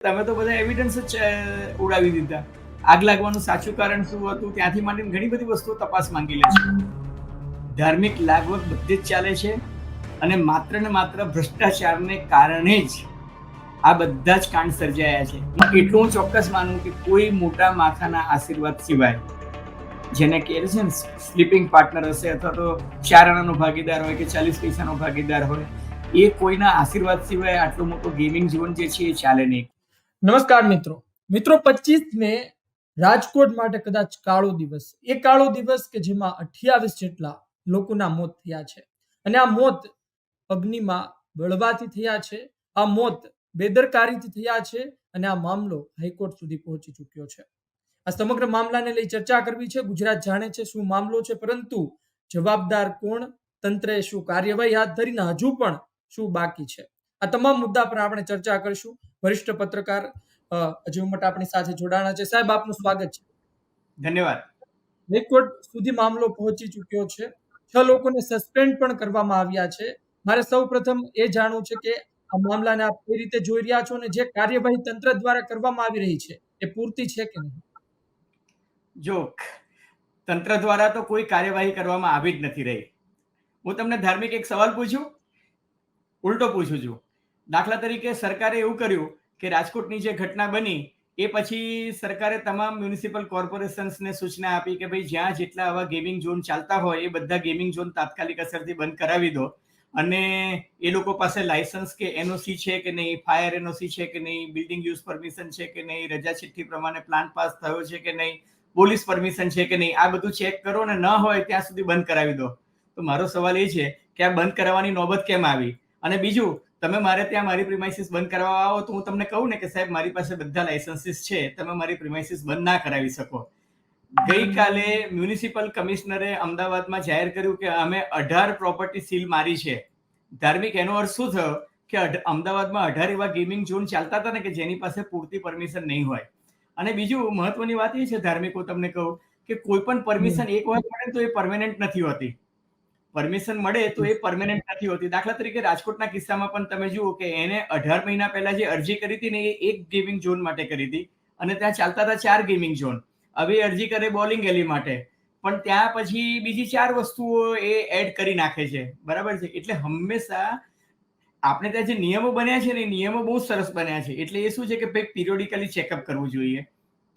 તમે તો બધા એવિડન્સ જ ઉડાવી દીધા. આગ લાગવાનું સાચું કારણ શું હતું ત્યાંથી માંડીને ઘણી બધી વસ્તુઓ તપાસ માંગી લે છે. ધાર્મિક લાગવગ બધી જ ચાલે છે અને માત્ર ને માત્ર ભ્રષ્ટાચારને કારણે જ આ બધા જ કાંડ સર્જાયા છે. એટલું હું ચોક્કસ માનું કે કોઈ મોટા માથાના આશીર્વાદ સિવાય, જેને કહે છે ને સ્લીપિંગ પાર્ટનર હશે અથવા તો 4 આનાનો ભાગીદાર હોય કે 40 પૈસાનો ભાગીદાર હોય, એ કોઈના આશીર્વાદ સિવાય આટલું મોટું ગેમિંગ જીવન જે છે એ ચાલે નહીં. નમસ્કાર મિત્રો. 25 મે રાજકોટ માટે કદાચ કાળો દિવસ, એ કાળો દિવસ કે જેમાં 28 જેટલા લોકોના મોત થયા છે અને આ મોત અગ્નિમાં બળવાથી થયા છે. આ મોત બેદરકારીથી થયા છે અને આ મામલો હાઈકોર્ટ સુધી પહોંચી ચૂક્યો છે. આ સમગ્ર મામલાને લઈ ચર્ચા કરવી છે. ગુજરાત જાણે છે શું મામલો છે, પરંતુ જવાબદાર કોણ, તંત્રએ શું કાર્યવાહી હાથ ધરીને હજુ પણ શું બાકી છે, આ તમામ મુદ્દા પર આપણે ચર્ચા કરીશું. વરિષ્ઠ પત્રકાર અજય ઉમટ આપણી સાથે જોડાણા છે. સાહેબ, આપનું સ્વાગત છે. ધન્યવાદ. હાઈકોર્ટ સુધી મામલો પહોંચી ચૂક્યો છે. 6 લોકોને સસ્પેન્ડ પણ કરવામાં આવ્યા છે. મારે સૌપ્રથમ એ જાણવું છે કે આ મામલાને આપ કઈ રીતે જોઈ રહ્યા છો અને જે કાર્યવાહી તંત્ર દ્વારા કરવામાં આવી રહી છે એ પૂરતી છે કે નહીં? જો તંત્ર દ્વારા તો કોઈ કાર્યવાહી કરવામાં આવી જ નથી રહી. હું તમને ધાર્મિક એક સવાલ પૂછું, ઉલટો પૂછું છું. દાખલા તરીકે સરકારે એવું કર્યું કે રાજકોટની જે ઘટના બની એ પછી સરકારે તમામ મ્યુનિસિપલ કોર્પોરેશન્સને સૂચના આપી કે ભાઈ જ્યાં જેટલા આવા ગેમિંગ ઝોન ચાલતા હોય એ બધા ગેમિંગ ઝોન તાત્કાલિક અસરથી બંધ કરાવી દો, અને એ લોકો પાસે લાયસન્સ કે એનઓસી છે કે નહીં, ફાયર એનઓસી છે કે નહીં, બિલ્ડિંગ યુઝ પરમિશન છે કે નહીં, રજા ચિઠ્ઠી પ્રમાણે પ્લાન પાસ થયો છે કે નહીં, પોલીસ પરમિશન છે કે નહીં, આ બધું ચેક કરો ને ન હોય ત્યાં સુધી બંધ કરાવી દો. તો મારો સવાલ એ છે કે આ બંધ કરાવવાની નોબત કેમ આવી? અને બીજું, તમે મારે ત્યાં મારી પ્રિમાઇસીસ બંધ કરવા આવો તો હું તમને કહું ને કે સાહેબ મારી પાસે બધા લાયસન્સીસ છે, તમે મારી પ્રિમાઇસીસ બંધ ના કરાવી શકો. ગઈકાલે મ્યુનિસિપલ કમિશનરે અમદાવાદમાં જાહેર કર્યું કે અમે 18 પ્રોપર્ટી સીલ મારી છે. ધાર્મિક, એનો અર્થ શું થયો કે અમદાવાદમાં 18 એવા ગેમિંગ ઝોન ચાલતા હતા ને કે જેની પાસે પૂરતી પરમિશન નહીં હોય. અને બીજું મહત્વની વાત એ છે ધાર્મિક, હું તમને કહું કે કોઈ પણ પરમિશન એક વાર મળે તો એ પરમેનન્ટ નથી હોતી. પરમિશન મળે તો એ પરમેનન્ટ નથી હોતી. દાખલા તરીકે રાજકોટના કિસ્સામાં પણ તમે જુઓ કે એને 18 મહિના પહેલા જે અરજી કરી હતી ને એ એક ગેમિંગ ઝોન માટે કરી હતી અને ત્યાં ચાલતા હતા 4 ગેમિંગ ઝોન. હવે અરજી કરે બોલિંગ એલી માટે, પણ ત્યાં પછી બીજી 4 વસ્તુઓ એ એડ કરી નાખે છે. બરાબર છે? એટલે હંમેશા આપણે ત્યાં જે નિયમો બન્યા છે ને એ નિયમો બહુ સરસ બન્યા છે. એટલે એ શું છે કે ભાઈ પિરિયોડિકલી ચેકઅપ કરવું જોઈએ,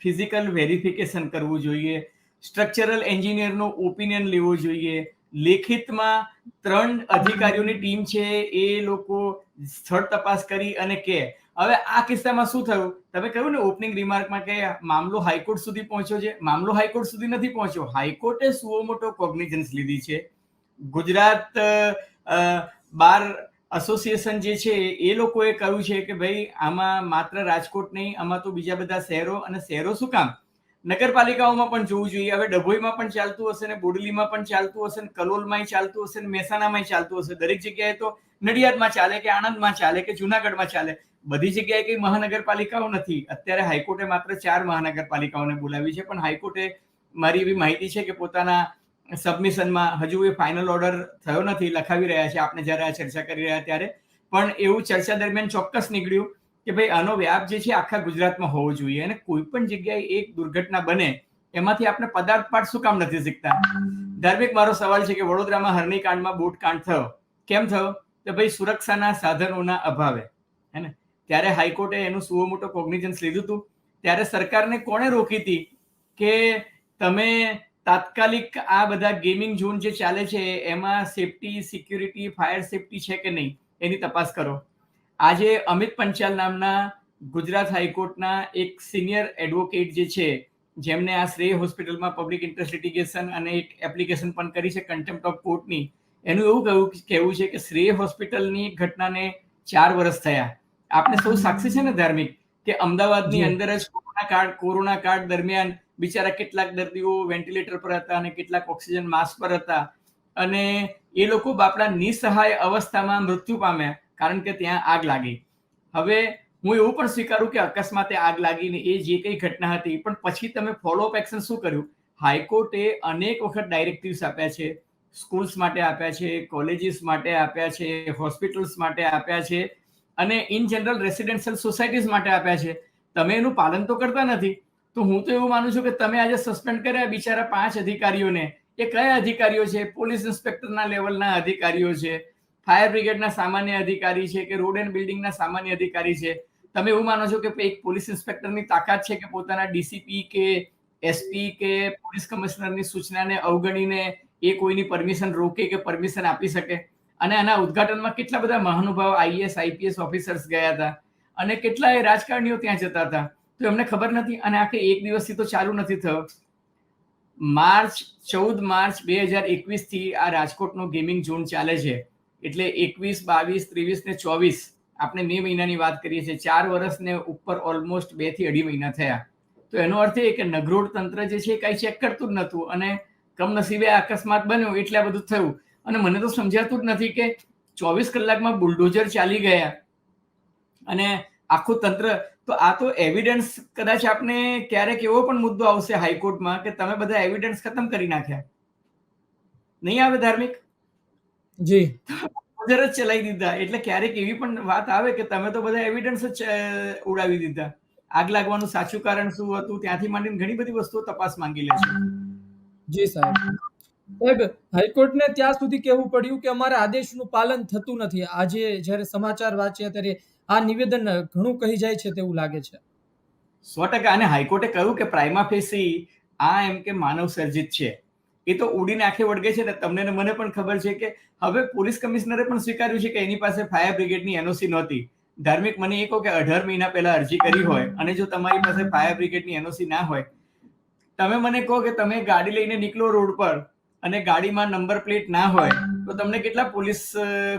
ફિઝિકલ વેરિફિકેશન કરવું જોઈએ, સ્ટ્રક્ચરલ એન્જિનિયરનો ઓપિનિયન લેવો જોઈએ, લેખિતમાં 3 અધિકારીઓની ટીમ છે એ લોકો સ્થળ તપાસ કરી અને કે હવે આ કિસ્સામાં શું થયું, તમે કહ્યું ને ઓપનિંગ રિમાર્કમાં કે મામલો હાઈકોર્ટ સુધી પહોંચ્યો છે. મામલો હાઈકોર્ટ સુધી નથી પહોંચ્યો. હાઈકોર્ટે સુઓ મોટો કોગ્નિઝન્સ લીધી છે. ગુજરાત બાર એસોસિએશન જે છે એ લોકોએ કહ્યું છે કે ભાઈ આમાં માત્ર રાજકોટ નહીં, આમાં તો બીજા બધા શહેરો, અને શહેરો શું કામ, નગરપાલિકાઓમાં પણ જોવું જોઈએ. હવે ડભોઈમાં પણ ચાલતું હશે ને, બોડેલીમાં પણ ચાલતું હશે ને, કલોલમાંય ચાલતું હશે ને, મહેસાણામાંય ચાલતું હશે. દરેક જગ્યાએ તો નડિયાદમાં ચાલે કે આણંદમાં ચાલે કે જુનાગઢમાં ચાલે. બધી જગ્યાએ કઈ મહાનગરપાલિકાઓ નથી. અત્યારે હાઈકોર્ટે માત્ર 4 મહાનગરપાલિકાઓને બોલાવી છે, પણ હાઈકોર્ટે, મારી એવી માહિતી છે કે પોતાના સબમિશનમાં હજુ એ ફાઇનલ ઓર્ડર થયો નથી, લખાવી રહ્યા છે આપણે જ્યારે આ ચર્ચા કરી રહ્યા ત્યારે. પણ એવું ચર્ચા દરમિયાન ચોક્કસ નીકળ્યું કે ભાઈ આનો વ્યાપ જે છે આખા ગુજરાતમાં હોવો જોઈએ, અને કોઈ પણ જગ્યાએ એક દુર્ઘટના બને એમાંથી આપણે પદાર્થ પાઠ શું કામ નથી શીખતા? ધાર્મિક, મારો સવાલ છે કે વડોદરામાં હરણીકાંડમાં બોટકાંડ થયો, કેમ થયો? તો ભાઈ સુરક્ષાના સાધનોના અભાવે, હે ને? ત્યારે હાઈકોર્ટે એનું સુઓ મોટો કોગ્નિઝન્સ લીધું હતું. ત્યારે સરકારને કોણે રોકી હતી કે તમે તાત્કાલિક આ બધા ગેમિંગ ઝોન જે ચાલે છે એમાં સેફટી, સિક્યુરિટી, ફાયર સેફટી છે કે નહીં એની તપાસ કરો. આજે અમિત પંચાલ નામના ગુજરાત હાઈકોર્ટના એક સિનિયર એડવોકેટ જે છે, જેમને આ શ્રેય હોસ્પિટલમાં પબ્લિક ઇન્ટરેસ્ટ લિટિગેશન અને એક એપ્લિકેશન પણ કરી છે કન્ટેમ્પ્ટ ઓફ કોર્ટની, એનું એવું કહેવું છે કે શ્રેય હોસ્પિટલની ઘટનાને 4 વર્ષ થયા. આપણે સૌ સાક્ષી છે ને ધાર્મિક, કે અમદાવાદની અંદર જ કોરોના કાળ દરમિયાન બિચારા કેટલાક દર્દીઓ વેન્ટિલેટર પર હતા અને કેટલાક ઓક્સિજન માસ્ક પર હતા, અને એ લોકો બાપડા નિસહાય અવસ્થામાં મૃત્યુ પામ્યા કારણ કે ત્યાં આગ લાગી. હવે હું એવું પણ સ્વીકારું કે અકસ્માતે આગ લાગીને એ જે કઈ ઘટના હતી, પણ પછી તમે ફોલોઅપ એક્શન શું કર્યું? હાઈકોર્ટે અનેક વખત ડાયરેક્ટિવ્સ આપ્યા છે, સ્કૂલ્સ માટે આપ્યા છે, કોલેજીસ માટે આપ્યા છે, હોસ્પિટલ્સ માટે આપ્યા છે, અને ઇન જનરલ રેસિડેન્શિયલ સોસાયટીઝ માટે આપ્યા છે. તમે એનું પાલન તો કરતા નથી. તો હું તો એવું માનું છું કે તમે આજે સસ્પેન્ડ કર્યા બિચારા 5 અધિકારીઓને. એ કયા અધિકારીઓ છે? પોલીસ ઇન્સ્પેક્ટરના લેવલના અધિકારીઓ છે, ફાયર બ્રિગેડના સામાન્ય અધિકારી છે, કે રોડ એન્ડ બિલ્ડિંગના સામાન્ય અધિકારી છે? તમે એવું માનો છો કે એક પોલીસ ઇન્સ્પેક્ટરની તાકાત છે કે પોતાના ડીસીપી કે એસપી કે પોલીસ કમિશનરની સૂચનાને અવગણીને એ કોઈની પરમિશન રોકે કે પરમિશન આપી શકે? અને આના ઉદ્ઘાટનમાં કેટલા બધા મહાનુભાવ આઈએએસ આઈપીએસ ઓફિસર્સ ગયા હતા અને કેટલાય રાજકારણીઓ ત્યાં જતા હતા. તો એમને ખબર નથી. અને આખે એક દિવસથી તો ચાલુ નથી થયો. 14 માર્ચ 2021 થી આ રાજકોટનો ગેમિંગ ઝોન ચાલે છે. એટલે 21, 22, 23 ને 24 આપણે મે મહિનાની વાત કરીએ છીએ. 4 વર્ષને ઉપર ઓલમોસ્ટ 2 થી 2.5 મહિના થયા. તો એનો અર્થ એ કે નગરોડ તંત્ર જે છે કઈ ચેક કરતું જ નતું અને કમનસીબે અકસ્માત બન્યો એટલે આ બધું થયું. અને મને તો સમજાતું જ નથી કે 24 કલાકમાં બુલડોઝર ચાલી ગયા અને આખું તંત્ર. તો આ તો એવિડન્સ કદાચ આપને ક્યારેક એવો પણ મુદ્દો આવશે હાઈકોર્ટમાં કે તમે બધા એવિડન્સ ખતમ કરી નાખ્યા. નહીં આવે ધાર્મિક? જી બુલડોઝર જ ચલાવી દીધા. એટલે ક્યારેક એવી પણ વાત આવે કે તમે તો બધા એવિડન્સ જ ઉડાવી દીધા. આગ લાગવાનું સાચું કારણ શું હતું ત્યાંથી માંડીને ઘણી બધી વસ્તુઓ તપાસ માંગી લે છે. જી સાહેબ, હાઈકોર્ટને ત્યાં સુધી કહેવું પડ્યું કે અમારા આદેશનું પાલન થતું નથી. આજે જ્યારે સમાચાર વાંચ્યા ત્યારે આ નિવેદન ઘણું કહી જાય છે તેવું લાગે છે. 100%. અને હાઈકોર્ટે કહ્યું કે પ્રાઇમા ફેસી આ એમ કે માનવ સર્જિત છે. એ તો ઉડીને આંખે વળગે છે ને. તમને ને મને પણ ખબર છે કે હવે પોલીસ કમિશનરે પણ સ્વીકાર્યું છે કે એની પાસે ફાયર બ્રિગેડની એનઓસી નહોતી. ધાર્મિક, મને એ કહો કે 18 મહિના પહેલા અરજી કરી હોય અને જો તમારી પાસે ફાયર બ્રિગેડની એનઓસી ના હોય, તમે મને કહો કે તમે ગાડી લઈને નીકળો રોડ પર અને ગાડીમાં નંબર પ્લેટ ના હોય તો તમને કેટલા પોલીસ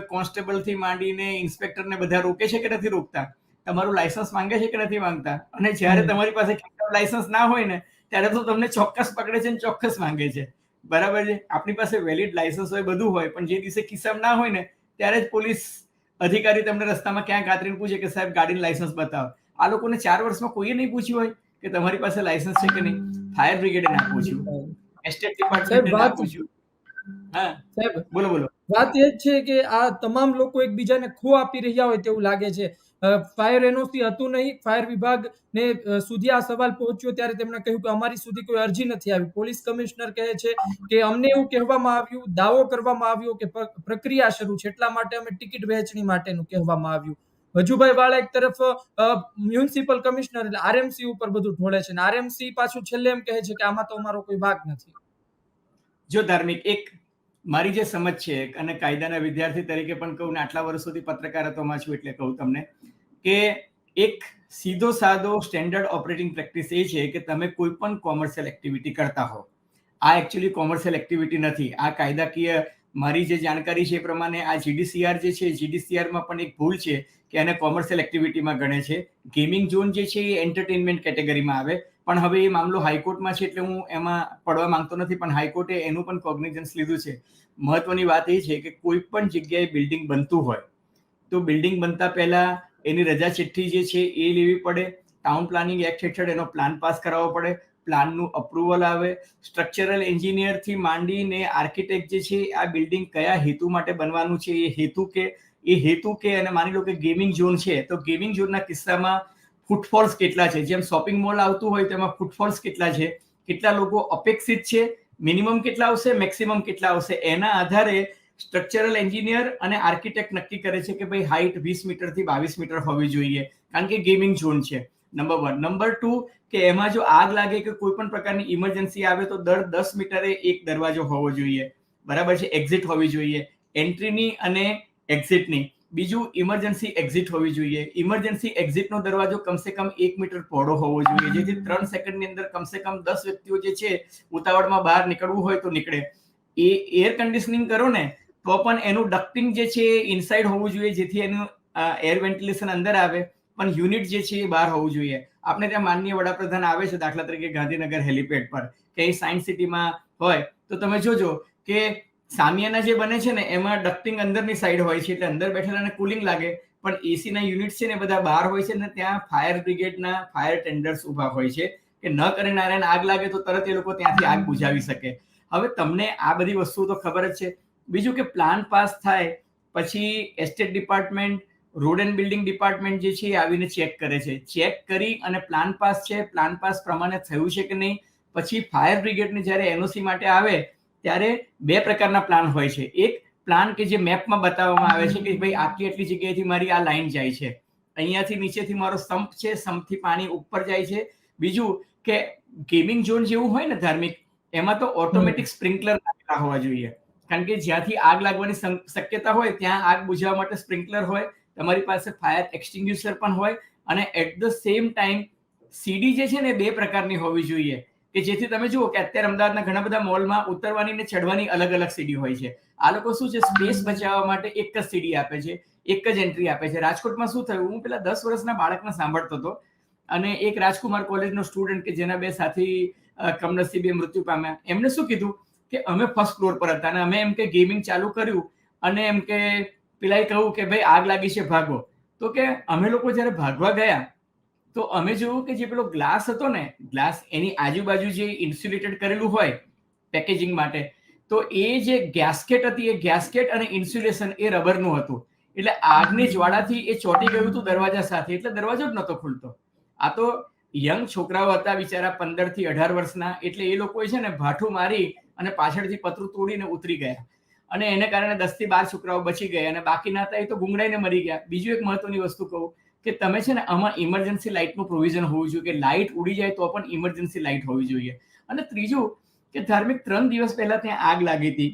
કોન્સ્ટેબલ થી માંડીને ઇન્સ્પેક્ટરને બધા રોકે છે કે નથી રોકતા? તમારું લાયસન્સ માંગે છે કે નથી માંગતા? અને જ્યારે તમારી પાસે લાયસન્સ ના હોય ને ત્યારે તો તમને ચોક્કસ પકડે છે ને ચોક્કસ માંગે છે. બરાબર છે? આપણી પાસે વેલિડ લાયસન્સ હોય, બધું હોય, પણ જે દિવસે ખિસ્સામાં ના હોય ને ત્યારે જ પોલીસ અધિકારી તમને રસ્તામાં ક્યાંક આતરીને પૂછે કે સાહેબ ગાડીનું લાયસન્સ બતાવો. આ લોકોને 4 વર્ષમાં કોઈએ નહીં પૂછ્યું હોય કે તમારી પાસે લાયસન્સ છે કે નહીં. ફાયર બ્રિગેડે ના પૂછ્યું, એસ્ટેટ ડિપાર્ટમેન્ટે ના પૂછ્યું. હા સાહેબ, બોલો બોલો. વાત એ જ છે કે આ તમામ લોકો એકબીજાને ખો આપી રહ્યા હોય તેવું લાગે છે. ફાયર એનઓસી હતું નહીં. ફાયર વિભાગને સુધી આ સવાલ પહોંચ્યો ત્યારે તેમણે કહ્યું કે અમારી સુધી કોઈ અરજી નથી આવી. પોલીસ કમિશનર કહે છે કે અમને એવું કહેવામાં આવ્યું, દાવો કરવામાં આવ્યો કે પ્રક્રિયા શરૂ છે એટલા માટે અમે ટિકિટ વહેંચણી માટેનું કહેવામાં આવ્યું. વજુભાઈ વાળા એક તરફ મ્યુનિસિપલ કમિશનર એટલે આરએમસી ઉપર બધું ઢોળે છે અને આરએમસી પાછું છેલ્લે એમ કહે છે કે આમાં તો અમારો કોઈ ભાગ નથી. જો ધાર્મિક, એક મારી જે સમજ છે અને કાયદાના વિદ્યાર્થી તરીકે પણ કહું ને આટલા વર્ષોથી પત્રકારત્વમાં છું એટલે કહું તમને કે એક સીધો સાદો સ્ટેન્ડર્ડ ઓપરેટિંગ પ્રેક્ટિસ એ છે કે તમે કોઈ પણ કોમર્શિયલ એક્ટિવિટી કરતા હો. આ એકચ્યુઅલી કોમર્શિયલ એક્ટિવિટી નથી. આ કાયદાકીય મારી જે જાણકારી છે એ પ્રમાણે આ જીડીસીઆર જે છે, જીડીસીઆરમાં પણ એક ભૂલ છે કે એને કોમર્શિયલ એક્ટિવિટીમાં ગણે છે. ગેમિંગ ઝોન જે છે એ એન્ટરટેનમેન્ટ કેટેગરીમાં આવે. પણ હવે એ મામલો હાઈકોર્ટમાં છે એટલે હું એમાં પડવા માંગતો નથી, પણ હાઈકોર્ટે એનું પણ કોગ્નિઝન્સ લીધું છે. મહત્વની વાત એ છે કે કોઈ પણ જગ્યાએ બિલ્ડિંગ બનતું હોય તો બિલ્ડિંગ બનતા પહેલા એની રજા ચિઠ્ઠી જે છે એ લેવી પડે. ટાઉન પ્લાનિંગ એક્ટ હેઠળ એનો પ્લાન પાસ કરાવવો પડે. પ્લાનનું અપ્રુવલ આવે. સ્ટ્રક્ચરલ એન્જિનિયરથી માંડીને આર્કિટેક્ટ જે છે આ બિલ્ડિંગ કયા હેતુ માટે બનવાનું છે એ હેતુ કે અને માની લો કે ગેમિંગ ઝોન છે તો ગેમિંગ ઝોનના કિસ્સામાં ફૂટફોલ્સ કેટલા છે. જેમ શોપિંગ મોલ આવતું હોય તેમાં ફૂટફોલ્સ કેટલા છે, કેટલા લોકો અપેક્ષિત છે, મિનિમમ કેટલા આવશે, મેક્સિમમ કેટલા આવશે. એના આધારે સ્ટ્રક્ચરલ એન્જિનિયર અને આર્કિટેક્ટ નક્કી કરે છે કે ભાઈ હાઈટ 20 મીટરથી 22 મીટર હોવી જોઈએ કારણ કે ગેમિંગ ઝોન છે. નંબર 1. નંબર 2 કે એમાં જો આગ લાગે કે કોઈ પણ પ્રકારની ઇમરજન્સી આવે તો દર 10 મીટરે એક દરવાજો હોવો જોઈએ. બરાબર છે? એક્ઝિટ હોવી જોઈએ, એન્ટ્રીની અને એક્ઝિટની. બીજું, ઇમરજન્સી એક્ઝિટ હોવી જોઈએ. ઇમરજન્સી એક્ઝિટનો દરવાજો કમસે કમ 1 મીટર પહોળો હોવો જોઈએ જેથી 3 સેકન્ડની અંદર કમસે કમ 10 વ્યક્તિઓ જે છે ઉતાવળમાં બહાર નીકળવું હોય તો નીકળે. એ એર કન્ડિશનિંગ કરો ને તો પણ એનું ડક્ટિંગ જે છે એ ઇનસાઇડ હોવું જોઈએ જેથી એનું એર વેન્ટિલેશન અંદર આવે, પણ યુનિટ જે છે એ બહાર હોવું જોઈએ. આપણે ત્યાં માનનીય વડાપ્રધાન આવે છે દાખલા તરીકે ગાંધીનગર હેલિપેડ પર કે સાયન્સ સિટીમાં હોય તો તમે જોજો કે સામિયાના જે બને છે ને એમાં ડક્ટિંગ અંદરની સાઈડ હોય છે એટલે અંદર બેઠેલાને કુલિંગ લાગે, પણ એસીના યુનિટ છે ને બધા બહાર હોય છે ને ત્યાં ફાયર બ્રિગેડના ફાયર ટેન્ડર્સ ઊભા હોય છે કે ન કરે નારાયણ આગ લાગે તો તરત એ લોકો ત્યાંથી આગ બુઝાવી શકે. હવે તમને આ બધી વસ્તુ તો ખબર જ છે. બીજું કે પ્લાન પાસ થાય પછી estate department road and building department જે છે એ આવીને ચેક કરે છે. ચેક કરી અને પ્લાન પાસ છે, પ્લાન પાસ પ્રમાણે થયું છે કે નહીં. પછી ફાયર બ્રિગેડને જ્યારે એનઓસી માટે આવે ત્યારે 2 પ્રકારના પ્લાન હોય છે. એક પ્લાન કે જે મેપમાં બતાવવામાં આવે છે કે ભાઈ આટલી આટલી જગ્યાએથી મારી આ લાઈન જાય છે, અહીંયાથી નીચેથી મારો સંપ છે, સંપથી પાણી ઉપર જાય છે. બીજું કે ગેમિંગ ઝોન જેવું હોય ને ધાર્મિક, એમાં તો ઓટોમેટિક સ્પ્રિંકલર નાખેલા હોવા જોઈએ. કારણ કે જ્યાંથી આગ લાગવાની શક્યતા હોય ત્યાં આગ બુઝાવવા માટે સ્પ્રિંકલર હોય, તમારી પાસે ફાયર એક્સટિંગ્યુશર પણ હોય, અને એટ ધ સેમ ટાઈમ સીડી જે છે ને 2 પ્રકારની હોવી જોઈએ કે જેથી તમે જુઓ કે અત્યારે અમદાવાદના ઘણા બધા મોલમાં ઉતરવાની ને ચડવાની અલગ અલગ સીડી હોય છે. આ લોકો શું છે, સ્પેસ બચાવવા માટે એક જ સીડી આપે છે, એક જ એન્ટ્રી આપે છે. રાજકોટમાં શું થયું, હું પેલા 10 વર્ષના બાળકને સાંભળતો હતો, અને એક રાજકુમાર કોલેજનો સ્ટુડન્ટ કે જેના 2 સાથી કમનસીબે મૃત્યુ પામ્યા, એમને શું કીધું કે અમે ફર્સ્ટ ફ્લોર પર હતા અને અમે એમ કે ગેમિંગ ચાલુ કર્યું અને એમ કે પેલાએ કહ્યું કે ભાઈ આગ લાગી છે ભાગો. તો કે અમે લોકો જ્યારે ભાગવા ગયા તો અમે જોયું કે જે પેલો ગ્લાસ હતો ને, ગ્લાસ એની આજુબાજુ જે ઇન્સ્યુલેટેડ કરેલું હોય પેકેજિંગ માટે, તો એ જે ગેસ્કેટ હતી એ ગેસ્કેટ અને ઇન્સ્યુલેશન એ રબરનું હતું. એટલે આગની જ્વાળાથી એ ચોંટી ગયું હતું દરવાજા સાથે, એટલે દરવાજો જ નહોતો ખુલતો. આ તો યંગ છોકરાઓ હતા બિચારા 15 થી 18 વર્ષના, એટલે એ લોકોએ છે ને ભાઠું મારી અને પાછળથી પતરું તોડીને ઉતરી ગયા, અને એને કારણે 10 થી 12 છોકરાઓ બચી ગયા, અને બાકીના હતા એ તો ગુંગળાઈને મરી ગયા. બીજું એક મહત્વની વસ્તુ કહું કે તમે છે ને આમાં ઇમરજન્સી લાઇટનું પ્રોવિઝન હોવું જોઈએ, કે લાઇટ ઉડી જાય તો પણ ઇમરજન્સી લાઇટ હોવી જોઈએ. અને ત્રીજું કે ધાર્મિક 3 દિવસ પહેલા ત્યાં આગ લાગી હતી,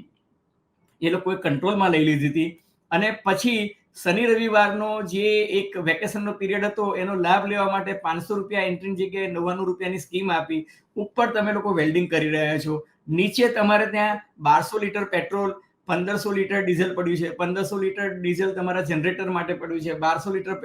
એ લોકોએ કંટ્રોલમાં લઈ લીધી હતી, અને પછી શનિ રવિવારનો જે એક વેકેશનનો પીરિયડ હતો એનો લાભ લેવા માટે 500 રૂપિયા એન્ટ્રીની જગ્યાએ 99 રૂપિયાની સ્કીમ આપી. ઉપર તમે લોકો વેલ્ડિંગ કરી રહ્યા છો, નીચે તમારે ત્યાં 1200 લીટર પેટ્રોલ, 1500 લીટર ડીઝલ પડ્યું છે, 1500 લીટર ડીઝલ તમારા જનરેટર માટે પડ્યું છે, 1200 લીટર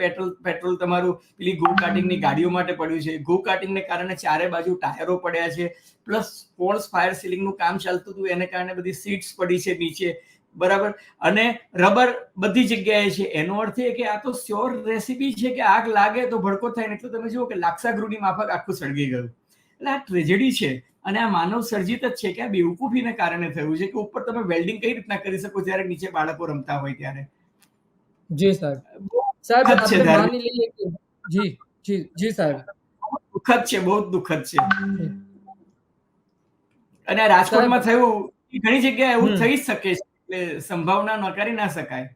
પેટ્રોલ તમારું પેલી ગો કાર્ટિંગની ગાડીઓ માટે પડ્યું છે. ગો કાર્ટિંગને કારણે ચારે બાજુ ટાયરો પડ્યા છે, પ્લસ ફોલ્સ ફાયર સીલિંગનું કામ ચાલતું હતું એને કારણે બધી સીટ્સ પડી છે નીચે, બરાબર, અને રબર બધી જગ્યાએ છે. એનો અર્થ એ કે આ તો શ્યોર રેસીપી છે કે આગ લાગે તો ભડકો થાય ને. એટલે તમે જુઓ કે લાક્ષાગૃહની માફક આખું સળગી ગયું. એટલે આ ટ્રેજેડી છે, અને આ માનવ સર્જિત જ છે કે આ બેવકૂફીને કારણે થયું છે કે ઉપર તમે વેલ્ડિંગ કઈ રીતના કરી શકો જ્યારે નીચે બાળકો રમતા હોય ત્યારે. જી સાહેબ. સાહેબ આપણે માની લઈએ કે જી જી જી સાહેબ, દુઃખદ છે, બહુ દુઃખદ છે. અને રાજકોટમાં થયું, ઘણી જગ્યાએ એવું થઈ શકે છે, એટલે સંભાવના નકારી ના શકાય.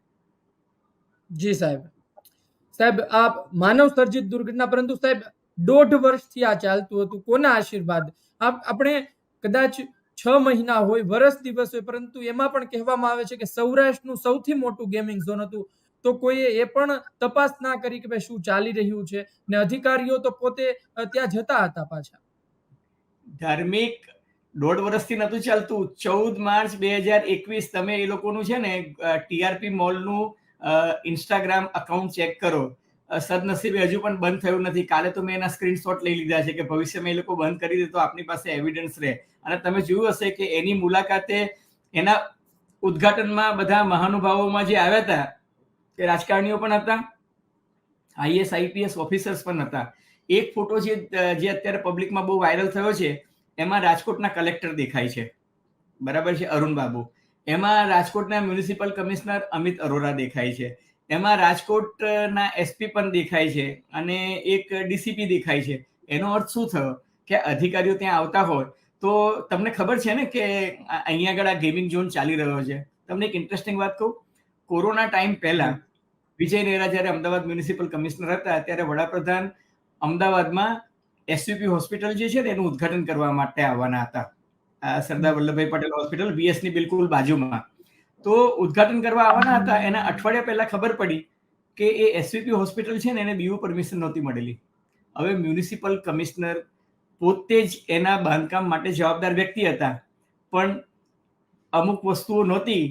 જી સાહેબ. સાહેબ આ માનવ સર્જિત દુર્ઘટના, પરંતુ સાહેબ 1.5 વર્ષથી આ ચાલતું હતું. કોના આશીર્વાદ? આપણે કદાચ 6 મહિના હોય, વર્ષ દિવસ હોય, પરંતુ એમાં પણ કહેવામાં આવે છે કે સૌરાષ્ટ્રનું સૌથી મોટું ગેમિંગ ઝોન હતું. તો કોઈએ એ પણ તપાસ ના કરી કે ભાઈ શું ચાલી રહ્યું છે, ને અધિકારીઓ તો પોતે ત્યાં જતા હતા પાછા. ધાર્મિક 1.5 વર્ષથી નતું ચાલતું. 14 માર્ચ 2021 તમે એ લોકોનું છે ને ટીઆરપી મોલનું ઇન્સ્ટાગ્રામ અકાઉન્ટ ચેક કરો. સદનસીબે હજુ પણ બંધ થયું નથી. કાલે તો મેં એના સ્ક્રીનશોટ લઈ લીધા છે કે ભવિષ્યમાં એ લોકો બંધ કરી દે તો આપણી પાસે એવિડન્સ રહે. અને તમે જોયું હશે કે એની મુલાકાતે એના ઉદ્ઘાટનમાં બધા મહાનુભાવોમાં જે આવ્યા હતા તે રાજકારણીઓ પણ હતા, આઈએસ આઈપીએસ ઓફિસર્સ પણ હતા. એક ફોટો જે અત્યારે પબ્લિકમાં બહુ વાયરલ થયો છે, એમાં રાજકોટના કલેક્ટર દેખાય છે, બરાબર છે, અરુણ બાબુ. એમાં રાજકોટના મ્યુનિસિપલ કમિશનર અમિત અરોરા દેખાય છે. એમાં રાજકોટના એસપી પણ દેખાય છે, અને એક ડીસીપી દેખાય છે. એનો અર્થ શું થયો કે અધિકારીઓ ત્યાં આવતા હોય તો તમને ખબર છે ને કે અહીંયા આગળ આ ગેમિંગ ઝોન ચાલી રહ્યો છે. તમને એક ઇન્ટરેસ્ટિંગ વાત કહું, કોરોના ટાઈમ પહેલા વિજય નેહરા જ્યારે અમદાવાદ મ્યુનિસિપલ કમિશનર હતા ત્યારે વડાપ્રધાન અમદાવાદમાં એસયુપી હોસ્પિટલ જે છે ને એનું ઉદ્ઘાટન કરવા માટે આવવાના હતા. સરદાર વલ્લભભાઈ પટેલ હોસ્પિટલ બીએસની બિલકુલ બાજુમાં. તો ઉદ્ઘાટન કરવા આવવાના હતા, એના અઠવાડિયા પહેલા ખબર પડી કે એ એસયુપી હોસ્પિટલ છે ને એને બીયુ પરમિશન નહોતી મળેલી. હવે મ્યુનિસિપલ કમિશનર પોતે જ એના બાંધકામ માટે જવાબદાર વ્યક્તિ હતા, પણ અમુક વસ્તુઓ નહોતી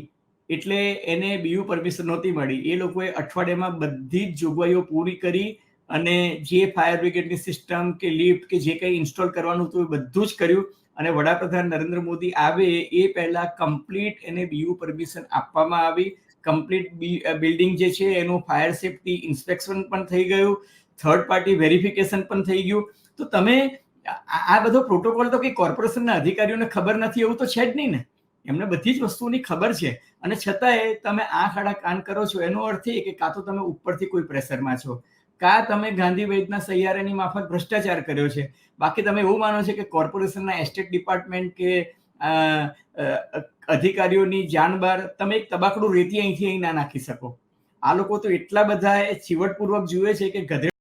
એટલે એને બીયુ પરમિશન નહોતી મળી. એ લોકોએ અઠવાડિયામાં બધી જ જોગવાઈઓ પૂરી કરી અને જે ફાયર બ્રિગેડની સિસ્ટમ કે લિફ્ટ કે જે કંઈ ઇન્સ્ટોલ કરવાનું હતું એ બધું જ કર્યું. અને વડાપ્રધાન નરેન્દ્ર મોદી આવે એ પહેલા કમ્પ્લીટ એને બીયુ પરમિશન આપવામાં આવી. કમ્પ્લીટ બિલ્ડિંગ જે છે એનું ફાયર સેફટી ઇન્સ્પેક્શન પણ થઈ ગયું, થર્ડ પાર્ટી વેરિફિકેશન પણ થઈ ગયું. તો તમે આ બધો પ્રોટોકોલ તો કઈ કોર્પોરેશનના અધિકારીઓને ખબર નથી એવું તો છે જ નહીં ને. એમને બધી જ વસ્તુની ખબર છે, અને છતાંય તમે આંખ આડા કાન કરો છો. એનો અર્થ એ કે કાં તો તમે ઉપરથી કોઈ પ્રેશરમાં છો, કાં તમે ગાંધી વૈદના સૈયારાની માફક ભ્રષ્ટાચાર કર્યો છે. બાકી તમે એવું માનો છો કે કોર્પોરેશનના એસ્ટેટ ડિપાર્ટમેન્ટ કે અધિકારીઓની જાણ બહાર તમે એક તબાકડું રેતી અહીંથી અહીં ના નાખી શકો. આ લોકો તો એટલા બધા ચીવટપૂર્વક જુએ છે કે ગધેડા